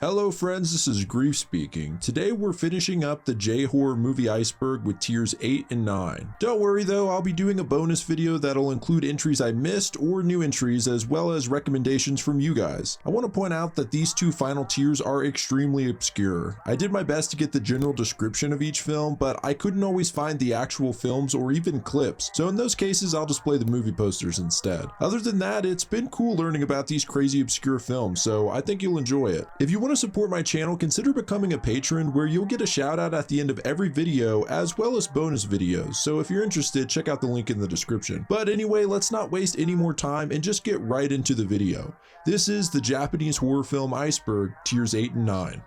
Hello friends, this is Grief speaking. Today we're finishing up the J-Horror movie Iceberg with tiers 8 and 9. Don't worry though, I'll be doing a bonus video that'll include entries I missed or new entries as well as recommendations from you guys. I want to point out that these two final tiers are extremely obscure. I did my best to get the general description of each film, but I couldn't always find the actual films or even clips, so in those cases I'll display the movie posters instead. Other than that, it's been cool learning about these crazy obscure films, so I think you'll enjoy it. If you want to support my channel, consider becoming a patron where you'll get a shout out at the end of every video as well as bonus videos, so if you're interested, check out the link in the description. But anyway, let's not waste any more time and just get right into the video. This is the Japanese horror film Iceberg, tiers 8 and 9.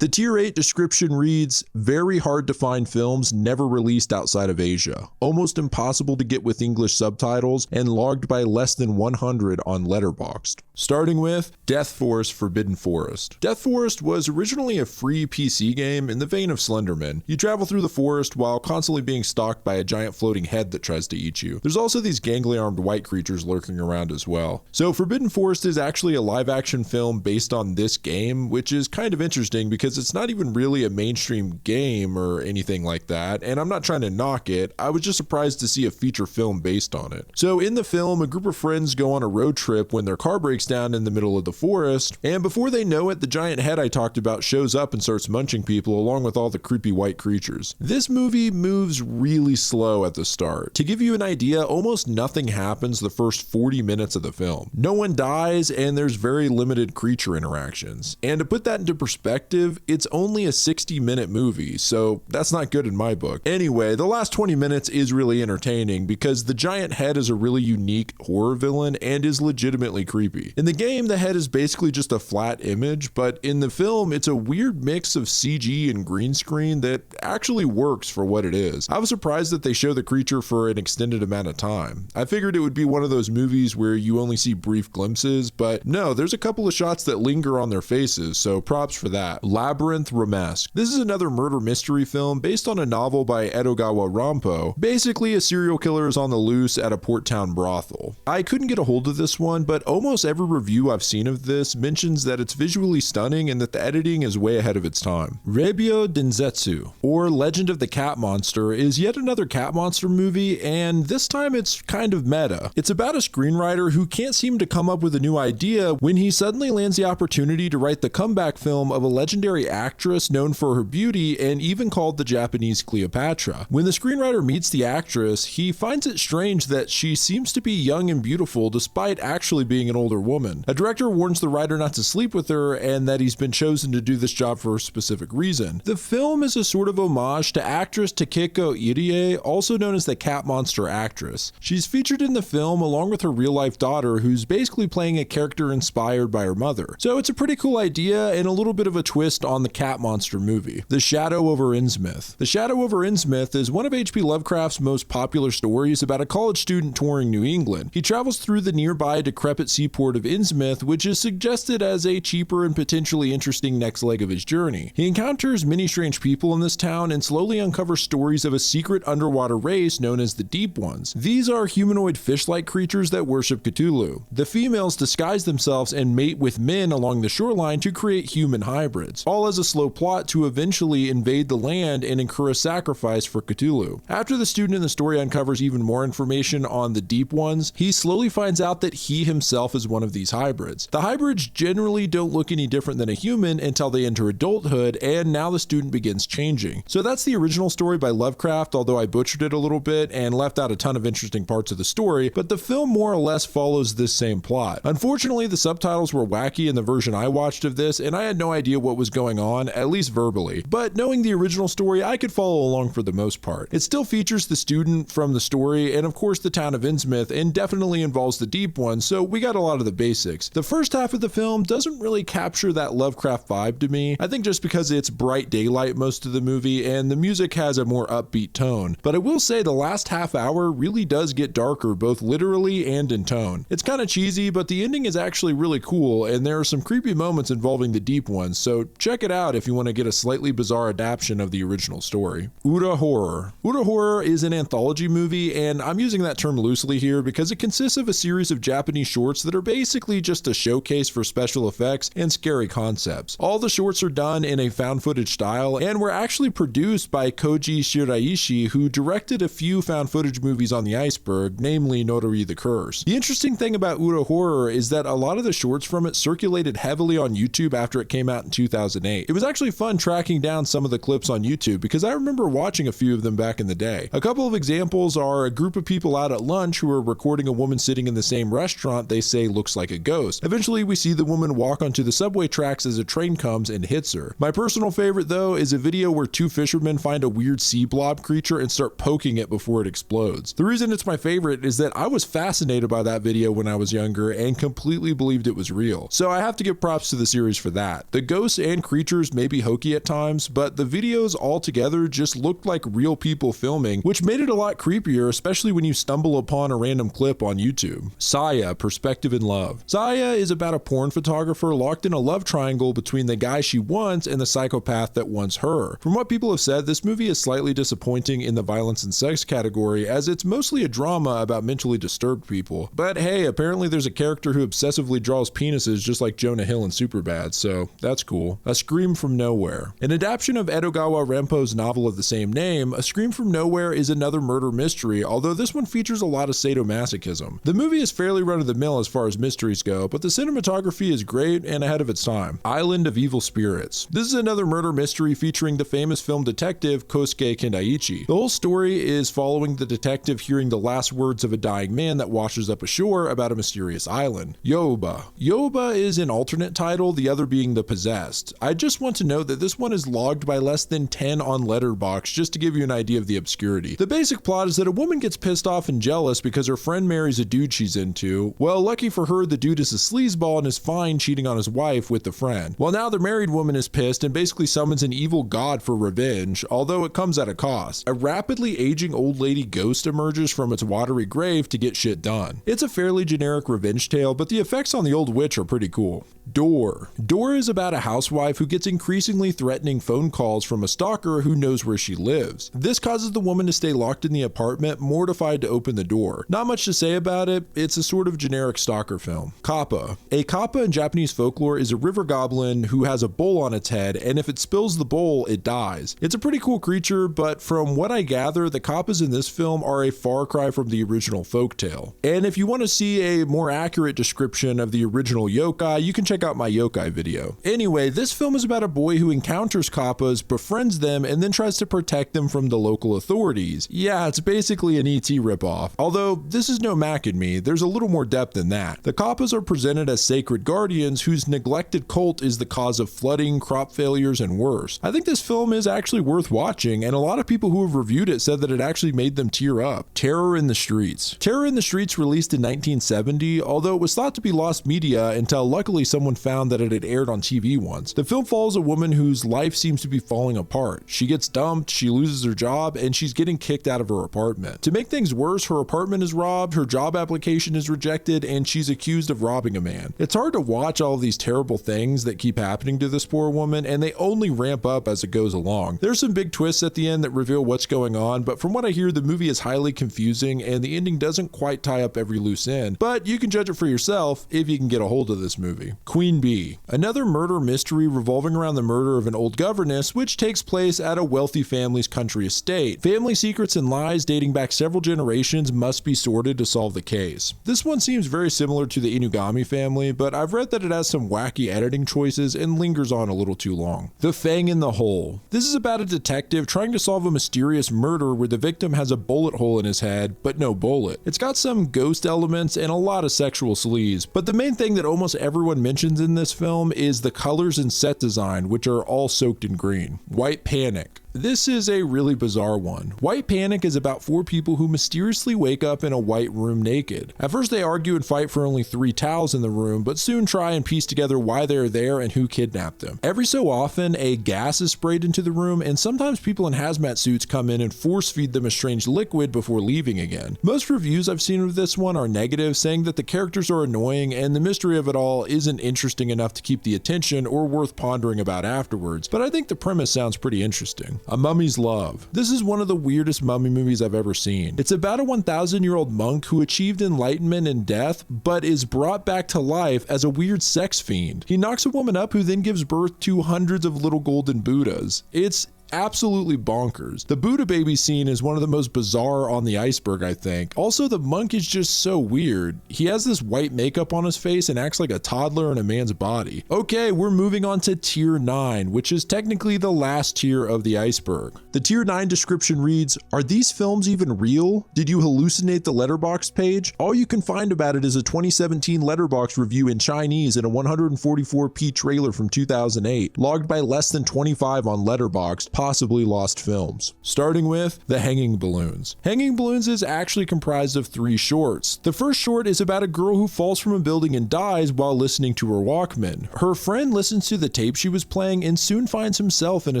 The tier 8 description reads, very hard to find films never released outside of Asia, almost impossible to get with English subtitles, and logged by less than 100 on Letterboxd. Starting with Death Forest Forbidden Forest. Death Forest was originally a free PC game in the vein of Slenderman. You travel through the forest while constantly being stalked by a giant floating head that tries to eat you. There's also these gangly armed white creatures lurking around as well. So Forbidden Forest is actually a live action film based on this game, which is kind of interesting because it's not even really a mainstream game or anything like that, and I'm not trying to knock it, I was just surprised to see a feature film based on it. So in the film, a group of friends go on a road trip when their car breaks down in the middle of the forest, and before they know it, the giant head I talked about shows up and starts munching people along with all the creepy white creatures. This movie moves really slow at the start. To give you an idea, almost nothing happens the first 40 minutes of the film. No one dies, and there's very limited creature interactions. And to put that into perspective, it's only a 60-minute movie, so that's not good in my book. Anyway, the last 20 minutes is really entertaining because the giant head is a really unique horror villain and is legitimately creepy. In the game, the head is basically just a flat image, but in the film, it's a weird mix of CG and green screen that actually works for what it is. I was surprised that they show the creature for an extended amount of time. I figured it would be one of those movies where you only see brief glimpses, but no, there's a couple of shots that linger on their faces, so props for that. Labrynthe Romansesque. This is another murder mystery film based on a novel by Edogawa Rampo. Basically, a serial killer is on the loose at a port town brothel. I couldn't get a hold of this one, but almost every review I've seen of this mentions that it's visually stunning and that the editing is way ahead of its time. Rebyo Densetsu, or Legend of the Cat Monster, is yet another cat monster movie, and this time it's kind of meta. It's about a screenwriter who can't seem to come up with a new idea when he suddenly lands the opportunity to write the comeback film of a legendary actress known for her beauty and even called the Japanese Cleopatra. When the screenwriter meets the actress, he finds it strange that she seems to be young and beautiful despite actually being an older woman. A director warns the writer not to sleep with her and that he's been chosen to do this job for a specific reason. The film is a sort of homage to actress Takeko Irie, also known as the cat monster actress. She's featured in the film along with her real-life daughter, who's basically playing a character inspired by her mother. So it's a pretty cool idea and a little bit of a twist on the cat monster movie. The Shadow over Innsmouth. The Shadow over Innsmouth is one of H.P. Lovecraft's most popular stories about a college student touring New England. He travels through the nearby decrepit seaport of Innsmouth, which is suggested as a cheaper and potentially interesting next leg of his journey. He encounters many strange people in this town and slowly uncovers stories of a secret underwater race known as the Deep Ones. These are humanoid fish-like creatures that worship Cthulhu. The females disguise themselves and mate with men along the shoreline to create human hybrids, all as a slow plot to eventually invade the land and incur a sacrifice for Cthulhu. After the student in the story uncovers even more information on the Deep Ones, he slowly finds out that he himself is one of these hybrids. The hybrids generally don't look any different than a human until they enter adulthood, and now the student begins changing. So that's the original story by Lovecraft, although I butchered it a little bit and left out a ton of interesting parts of the story, but the film more or less follows this same plot. Unfortunately, the subtitles were wacky in the version I watched of this, and I had no idea what was going on, at least verbally. But knowing the original story, I could follow along for the most part. It still features the student from the story, and of course the town of Innsmouth, and definitely involves the Deep Ones, so we got a lot of the basics. The first half of the film doesn't really capture that Lovecraft vibe to me, I think just because it's bright daylight most of the movie, and the music has a more upbeat tone. But I will say the last half hour really does get darker, both literally and in tone. It's kind of cheesy, but the ending is actually really cool, and there are some creepy moments involving the Deep Ones, so check check it out if you want to get a slightly bizarre adaptation of the original story. Ura Horror. Ura Horror is an anthology movie, and I'm using that term loosely here because it consists of a series of Japanese shorts that are basically just a showcase for special effects and scary concepts. All the shorts are done in a found footage style and were actually produced by Koji Shiraishi, who directed a few found footage movies on the iceberg, namely Noroi the Curse. The interesting thing about Ura Horror is that a lot of the shorts from it circulated heavily on YouTube after it came out in 2008. It was actually fun tracking down some of the clips on YouTube because I remember watching a few of them back in the day. A couple of examples are a group of people out at lunch who are recording a woman sitting in the same restaurant they say looks like a ghost. Eventually we see the woman walk onto the subway tracks as a train comes and hits her. My personal favorite though is a video where two fishermen find a weird sea blob creature and start poking it before it explodes. The reason it's my favorite is that I was fascinated by that video when I was younger and completely believed it was real. So I have to give props to the series for that. The ghosts and creatures may be hokey at times, but the videos altogether just looked like real people filming, which made it a lot creepier, especially when you stumble upon a random clip on YouTube. Saya, Perspective in Love. Saya is about a porn photographer locked in a love triangle between the guy she wants and the psychopath that wants her. From what people have said, this movie is slightly disappointing in the violence and sex category, as it's mostly a drama about mentally disturbed people. But hey, apparently there's a character who obsessively draws penises just like Jonah Hill in Superbad, so that's cool. A Scream from Nowhere. An adaptation of Edogawa Renpo's novel of the same name, A Scream from Nowhere is another murder mystery, although this one features a lot of sadomasochism. The movie is fairly run-of-the-mill as far as mysteries go, but the cinematography is great and ahead of its time. Island of Evil Spirits. This is another murder mystery featuring the famous film detective Kosuke Kendaichi. The whole story is following the detective hearing the last words of a dying man that washes up ashore about a mysterious island. Youba. Youba is an alternate title, the other being The Possessed. I just want to note that this one is logged by less than 10 on Letterboxd, just to give you an idea of the obscurity. The basic plot is that a woman gets pissed off and jealous because her friend marries a dude she's into. Well, lucky for her, the dude is a sleazeball and is fine cheating on his wife with the friend. Well, now the married woman is pissed and basically summons an evil god for revenge, although it comes at a cost. A rapidly aging old lady ghost emerges from its watery grave to get shit done. It's a fairly generic revenge tale, but the effects on the old witch are pretty cool. Door. Door is about a housewife who gets increasingly threatening phone calls from a stalker who knows where she lives. This causes the woman to stay locked in the apartment, mortified to open the door. Not much to say about it, it's a sort of generic stalker film. Kappa. A Kappa in Japanese folklore is a river goblin who has a bowl on its head, and if it spills the bowl, it dies. It's a pretty cool creature, but from what I gather, the Kappas in this film are a far cry from the original folktale. And if you want to see a more accurate description of the original yokai, you can check out my yokai video. Anyway, this film is about a boy who encounters Kappas, befriends them, and then tries to protect them from the local authorities. Yeah, it's basically an ET ripoff. Although, this is no Mac and Me, there's a little more depth than that. The Kappas are presented as sacred guardians whose neglected cult is the cause of flooding, crop failures, and worse. I think this film is actually worth watching, and a lot of people who have reviewed it said that it actually made them tear up. Terror in the Streets. Terror in the Streets released in 1970, although it was thought to be lost media until luckily someone found that it had aired on TV once. The film follows a woman whose life seems to be falling apart. She gets dumped, she loses her job, and she's getting kicked out of her apartment. To make things worse, her apartment is robbed, her job application is rejected, and she's accused of robbing a man. It's hard to watch all of these terrible things that keep happening to this poor woman, and they only ramp up as it goes along. There's some big twists at the end that reveal what's going on, but from what I hear, the movie is highly confusing and the ending doesn't quite tie up every loose end, but you can judge it for yourself if you can get a hold of this movie. Queen Bee. Another murder mystery revolving around the murder of an old governess, which takes place at a wealthy family's country estate. Family secrets and lies dating back several generations must be sorted to solve the case. This one seems very similar to the Inugami family, but I've read that it has some wacky editing choices and lingers on a little too long. The Fang in the Whole. This is about a detective trying to solve a mysterious murder where the victim has a bullet hole in his head, but no bullet. It's got some ghost elements and a lot of sexual sleaze, but the main thing that almost everyone mentions in this film is the colors and set design, which are all soaked in green. White Panic. This is a really bizarre one. White Panic is about 4 people who mysteriously wake up in a white room naked. At first they argue and fight for only 3 towels in the room, but soon try and piece together why they're there and who kidnapped them. Every so often, a gas is sprayed into the room, and sometimes people in hazmat suits come in and force feed them a strange liquid before leaving again. Most reviews I've seen of this one are negative, saying that the characters are annoying and the mystery of it all isn't interesting enough to keep the attention or worth pondering about afterwards, but I think the premise sounds pretty interesting. A Mummy's Love. This is one of the weirdest mummy movies I've ever seen. It's about a 1,000-year-old monk who achieved enlightenment in death, but is brought back to life as a weird sex fiend. He knocks a woman up who then gives birth to hundreds of little golden Buddhas. It's absolutely bonkers. The Buddha baby scene is one of the most bizarre on the iceberg, I think. Also, the monk is just so weird. He has this white makeup on his face and acts like a toddler in a man's body. Okay, we're moving on to tier 9, which is technically the last tier of the iceberg. The tier 9 description reads, "Are these films even real? Did you hallucinate the Letterboxd page? All you can find about it is a 2017 Letterboxd review in Chinese and a 144p trailer from 2008, logged by less than 25 on Letterboxd, possibly lost films." Starting with The Hanging Balloons. Hanging Balloons is actually comprised of 3 shorts. The first short is about a girl who falls from a building and dies while listening to her Walkman. Her friend listens to the tape she was playing and soon finds himself in a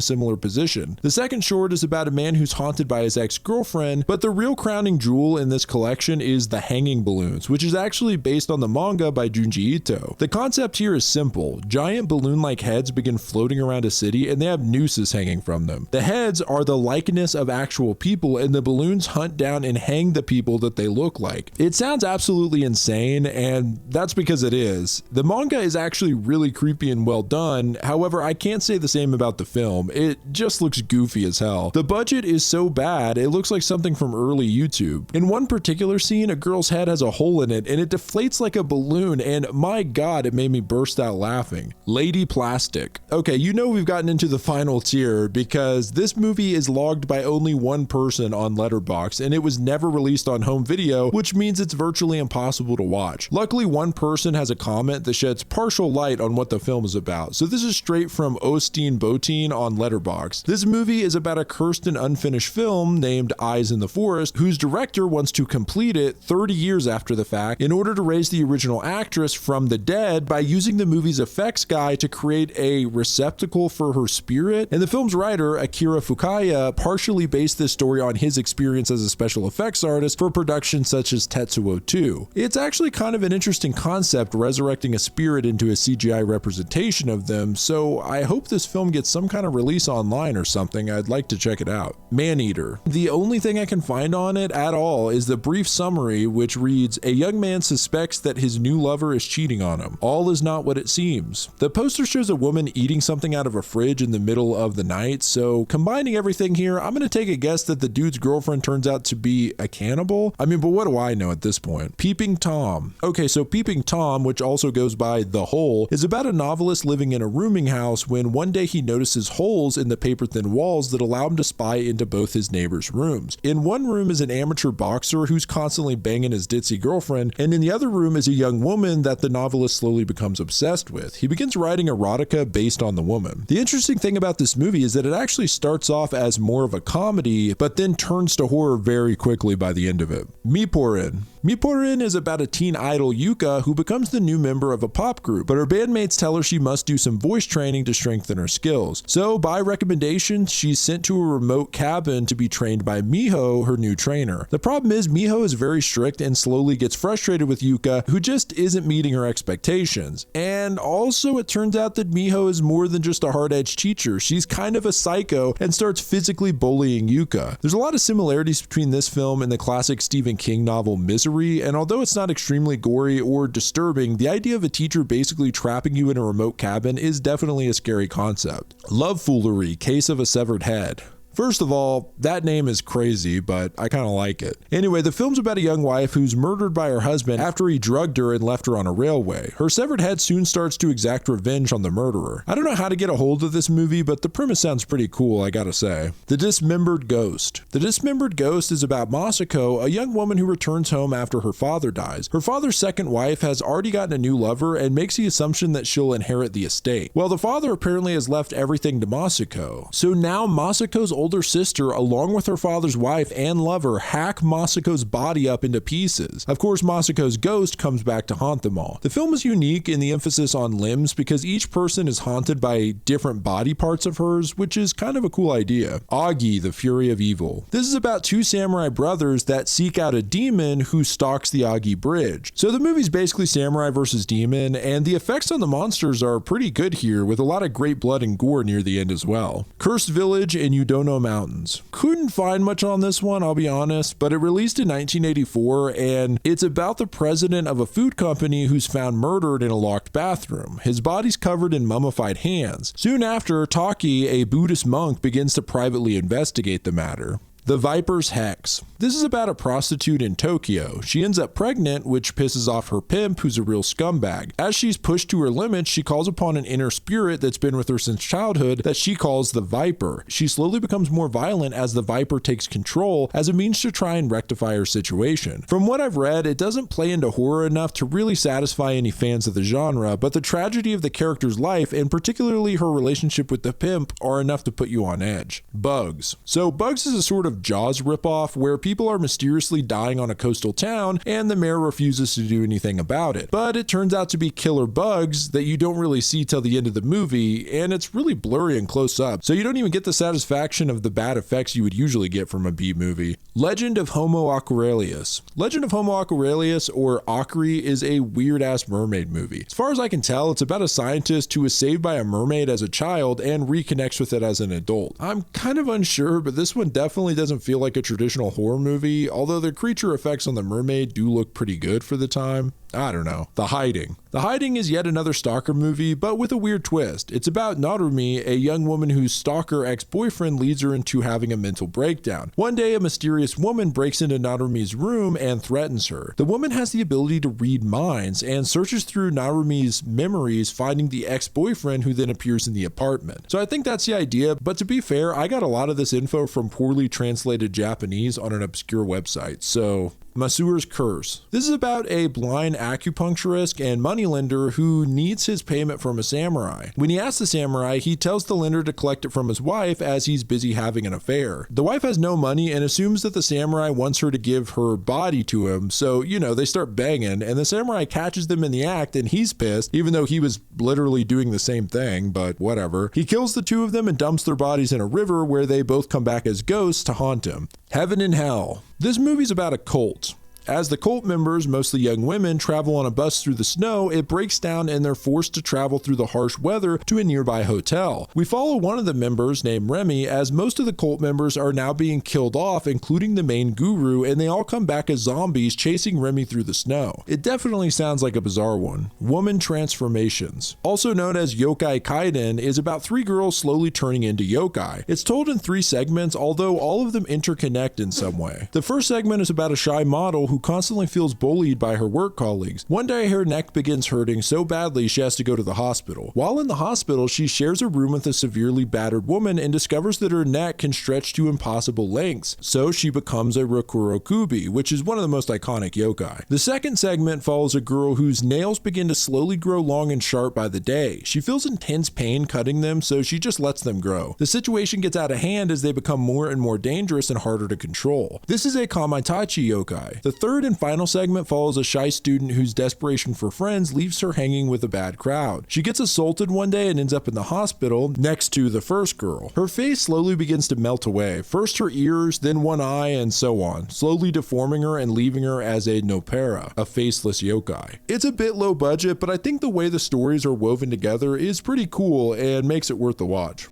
similar position. The second short is about a man who's haunted by his ex-girlfriend, but the real crowning jewel in this collection is The Hanging Balloons, which is actually based on the manga by Junji Ito. The concept here is simple. Giant balloon-like heads begin floating around a city and they have nooses hanging from them. The heads are the likeness of actual people, and the balloons hunt down and hang the people that they look like. It sounds absolutely insane, and that's because it is. The manga is actually really creepy and well done. However, I can't say the same about the film. It just looks goofy as hell. The budget is so bad, it looks like something from early YouTube. In one particular scene, a girl's head has a hole in it, and it deflates like a balloon, and my god, it made me burst out laughing. Lady Plastic. Okay, you know we've gotten into the final tier because this movie is logged by only 1 person on Letterboxd, and it was never released on home video, which means it's virtually impossible to watch. Luckily, 1 person has a comment that sheds partial light on what the film is about, so this is straight from Osteen Boteen on Letterboxd. This movie is about a cursed and unfinished film named Eyes in the Forest, whose director wants to complete it 30 years after the fact in order to raise the original actress from the dead by using the movie's effects guy to create a receptacle for her spirit, and the film's writer, Akira Fukaya, partially based this story on his experience as a special effects artist for productions such as Tetsuo 2. It's actually kind of an interesting concept, resurrecting a spirit into a CGI representation of them, so I hope this film gets some kind of release online or something. I'd like to check it out. Maneater. The only thing I can find on it at all is the brief summary, which reads, "A young man suspects that his new lover is cheating on him. All is not what it seems." The poster shows a woman eating something out of a fridge in the middle of the night, so combining everything here, I'm gonna take a guess that the dude's girlfriend turns out to be a cannibal. I mean, but what do I know at this point? Peeping Tom. Okay, so Peeping Tom, which also goes by The Hole, is about a novelist living in a rooming house when one day he notices holes in the paper-thin walls that allow him to spy into both his neighbors' rooms. In one room is an amateur boxer who's constantly banging his ditzy girlfriend, and in the other room is a young woman that the novelist slowly becomes obsessed with. He begins writing erotica based on the woman. The interesting thing about this movie is that it actually starts off as more of a comedy, but then turns to horror very quickly by the end of it. Mipporin. Mipporin is about a teen idol, Yuka, who becomes the new member of a pop group, but her bandmates tell her she must do some voice training to strengthen her skills. So, by recommendation, she's sent to a remote cabin to be trained by Miho, her new trainer. The problem is, Miho is very strict and slowly gets frustrated with Yuka, who just isn't meeting her expectations. And also, it turns out that Miho is more than just a hard-edged teacher. She's kind of a psycho and starts physically bullying Yuka. There's a lot of similarities between this film and the classic Stephen King novel Misery, and although it's not extremely gory or disturbing, the idea of a teacher basically trapping you in a remote cabin is definitely a scary concept. Lovefoolery, Case of a Severed Head. First of all, that name is crazy, but I kind of like it. Anyway, the film's about a young wife who's murdered by her husband after he drugged her and left her on a railway. Her severed head soon starts to exact revenge on the murderer. I don't know how to get a hold of this movie, but the premise sounds pretty cool, I gotta say. The Dismembered Ghost. The Dismembered Ghost is about Masako, a young woman who returns home after her father dies. Her father's second wife has already gotten a new lover and makes the assumption that she'll inherit the estate. Well, the father apparently has left everything to Masako. So now Masako's older sister, along with her father's wife and lover, hack Masako's body up into pieces. Of course, Masako's ghost comes back to haunt them all. The film is unique in the emphasis on limbs because each person is haunted by different body parts of hers, which is kind of a cool idea. Agi, the Fury of Evil. This is about two samurai brothers that seek out a demon who stalks the Agi Bridge. So the movie's basically samurai versus demon, and the effects on the monsters are pretty good here, with a lot of great blood and gore near the end as well. Cursed Village in Yudono Mountains. Couldn't find much on this one, I'll be honest, but it released in 1984, and it's about the president of a food company who's found murdered in a locked bathroom. His body's covered in mummified hands. Soon after, Taki, a Buddhist monk, begins to privately investigate the matter. The Viper's Hex. This is about a prostitute in Tokyo. She ends up pregnant, which pisses off her pimp, who's a real scumbag. As she's pushed to her limits, she calls upon an inner spirit that's been with her since childhood that she calls the Viper. She slowly becomes more violent as the Viper takes control as a means to try and rectify her situation. From what I've read, it doesn't play into horror enough to really satisfy any fans of the genre, but the tragedy of the character's life, and particularly her relationship with the pimp, are enough to put you on edge. Bugs. So Bugs is a sort of Jaws ripoff where people are mysteriously dying on a coastal town and the mayor refuses to do anything about it. But it turns out to be killer bugs that you don't really see till the end of the movie, and it's really blurry and close up, so you don't even get the satisfaction of the bad effects you would usually get from a B movie. Legend of Homo Aquarelius. Legend of Homo Aquarelius, or Acri, is a weird-ass mermaid movie. As far as I can tell, it's about a scientist who was saved by a mermaid as a child and reconnects with it as an adult. I'm kind of unsure, but this one definitely doesn't feel like a traditional horror movie, although the creature effects on the mermaid do look pretty good for the time. I don't know. The Hiding. The Hiding is yet another stalker movie, but with a weird twist. It's about Narumi, a young woman whose stalker ex-boyfriend leads her into having a mental breakdown. One day, a mysterious woman breaks into Narumi's room and threatens her. The woman has the ability to read minds and searches through Narumi's memories, finding the ex-boyfriend who then appears in the apartment. So I think that's the idea, but to be fair, I got a lot of this info from poorly translated Japanese on an obscure website, so Masseurs Curse. This is about a blind acupuncturist and moneylender who needs his payment from a samurai. When he asks the samurai, he tells the lender to collect it from his wife as he's busy having an affair. The wife has no money and assumes that the samurai wants her to give her body to him, so, they start banging, and the samurai catches them in the act and he's pissed, even though he was literally doing the same thing, but whatever. He kills the two of them and dumps their bodies in a river where they both come back as ghosts to haunt him. Heaven and Hell. This movie's about a cult. As the cult members, mostly young women, travel on a bus through the snow, it breaks down and they're forced to travel through the harsh weather to a nearby hotel. We follow one of the members, named Remy, as most of the cult members are now being killed off, including the main guru, and they all come back as zombies chasing Remy through the snow. It definitely sounds like a bizarre one. Woman Transformations. Also known as Yokai Kaiden, is about three girls slowly turning into yokai. It's told in 3 segments, although all of them interconnect in some way. The first segment is about a shy model who constantly feels bullied by her work colleagues. One day her neck begins hurting so badly she has to go to the hospital. While in the hospital, she shares a room with a severely battered woman and discovers that her neck can stretch to impossible lengths, so she becomes a Rokurokubi, which is one of the most iconic yokai. The second segment follows a girl whose nails begin to slowly grow long and sharp by the day. She feels intense pain cutting them, so she just lets them grow. The situation gets out of hand as they become more and more dangerous and harder to control. This is a Kamaitachi yokai. The third and final segment follows a shy student whose desperation for friends leaves her hanging with a bad crowd. She gets assaulted one day and ends up in the hospital next to the first girl. Her face slowly begins to melt away, first her ears, then one eye, and so on, slowly deforming her and leaving her as a Nopera, a faceless yokai. It's a bit low budget, but I think the way the stories are woven together is pretty cool and makes it worth the watch.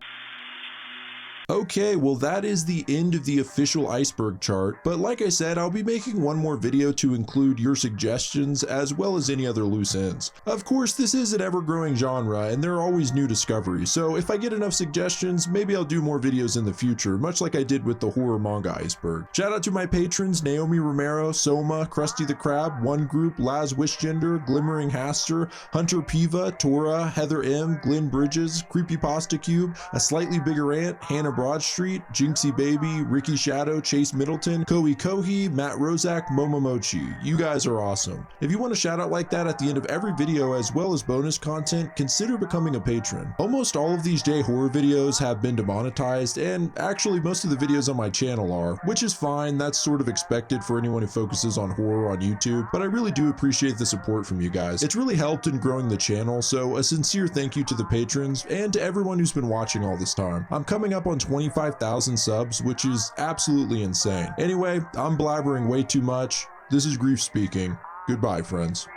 Okay, well that is the end of the official iceberg chart, but like I said, I'll be making one more video to include your suggestions as well as any other loose ends. Of course, this is an ever-growing genre and there are always new discoveries, so if I get enough suggestions, maybe I'll do more videos in the future, much like I did with the horror manga iceberg. Shout out to my patrons, Naomi Romero, Soma, Krusty the Crab, One Group, Laz Wishgender, Glimmering Haster, Hunter Piva, Tora, Heather M, Glenn Bridges, Creepypasta Cube, A Slightly Bigger Ant, Hannah Connor Broadstreet, Jinxie Baby, Ricky Shadow, Chase Middleton, Kohi, Matt Rozak, Momomochi. You guys are awesome. If you want a shout out like that at the end of every video as well as bonus content, consider becoming a patron. Almost all of these J-Horror videos have been demonetized, and actually most of the videos on my channel are, which is fine. That's sort of expected for anyone who focuses on horror on YouTube, but I really do appreciate the support from you guys. It's really helped in growing the channel, so a sincere thank you to the patrons and to everyone who's been watching all this time. I'm coming up on 25,000 subs, which is absolutely insane. Anyway, I'm blabbering way too much. This is Grief speaking. Goodbye, friends.